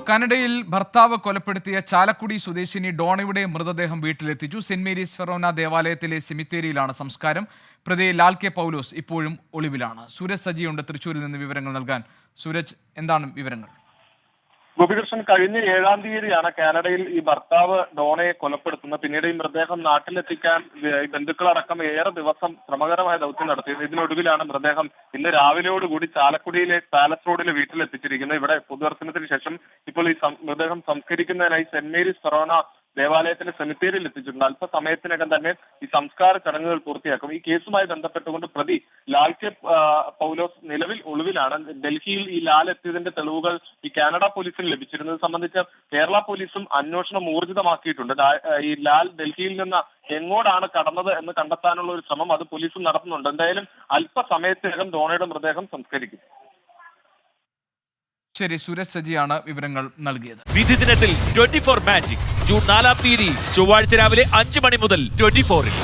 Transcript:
കാനഡയിൽ ഭർത്താവ് കൊലപ്പെടുത്തിയ ചാലക്കുടി സ്വദേശിനി ഡോണയുടെ മൃതദേഹം വീട്ടിലെത്തിച്ചു. സെന്റ് മേരീസ് ഫെറോന ദേവാലയത്തിലെ സെമിത്തേരിയിലാണ് സംസ്കാരം. പ്രതി ലാൽ കെ പൗലോസ് ഇപ്പോഴും ഒളിവിലാണ്. സൂരജ് സജിയുണ്ട് തൃശ്ശൂരിൽ നിന്ന് വിവരങ്ങൾ നൽകാൻ. സൂരജ്, എന്താണ് വിവരങ്ങൾ? ഗോപികൃഷ്ണൻ, കഴിഞ്ഞ 7-ാം തീയതിയാണ് കാനഡയിൽ ഈ ഭർത്താവ് ഡോണയെ കൊലപ്പെടുത്തുന്നത്. പിന്നീട് ഈ മൃതദേഹം നാട്ടിലെത്തിക്കാൻ ബന്ധുക്കളടക്കം ഏറെ ദിവസം ശ്രമകരമായ ദൗത്യം നടത്തിയത്. ഇതിനൊടുവിലാണ് മൃതദേഹം ഇന്ന് രാവിലെയോടുകൂടി ചാലക്കുടിയിലെ പാലസ് റോഡിലെ വീട്ടിലെത്തിച്ചിരിക്കുന്നത്. ഇവിടെ പൊതുദർശനത്തിന് ശേഷം ഇപ്പോൾ ഈ മൃതദേഹം സംസ്കരിക്കുന്നതിനായി സെന്റ് മേരീസ് ഫെറോന ദേവാലയത്തിന്റെ സെമിത്തേരിയിൽ എത്തിച്ചിട്ടുണ്ട്. അല്പസമയത്തിനകം തന്നെ ഈ സംസ്കാര ചടങ്ങുകൾ പൂർത്തിയാക്കും. ഈ കേസുമായി ബന്ധപ്പെട്ടുകൊണ്ട് പ്രതി ലാൽ കെ പൗലോസ് നിലവിൽ ഒളിവിലാണ്. ഡൽഹിയിൽ ഈ ലാൽ എത്തിയതിന്റെ തെളിവുകൾ ഈ കാനഡ പോലീസിന് ലഭിച്ചിരുന്നത് സംബന്ധിച്ച് കേരള പോലീസും അന്വേഷണം ഊർജിതമാക്കിയിട്ടുണ്ട്. ഈ ലാൽ ഡൽഹിയിൽ നിന്ന് എങ്ങോട്ടാണ് കടന്നത് എന്ന് കണ്ടെത്താനുള്ള ഒരു ശ്രമം അത് പോലീസും നടത്തുന്നുണ്ട്. എന്തായാലും അല്പസമയത്തിനകം ഡോണയുടെ മൃതദേഹം സംസ്കരിക്കും. ശരി, സൂരജ് സജിയാണ് വിവരങ്ങൾ നൽകിയത്. വിധി ദിനത്തിൽ 24 മാജിക് ജൂൺ 4-ാം തീയതി ചൊവ്വാഴ്ച രാവിലെ 5 മണി മുതൽ 24-ൽ.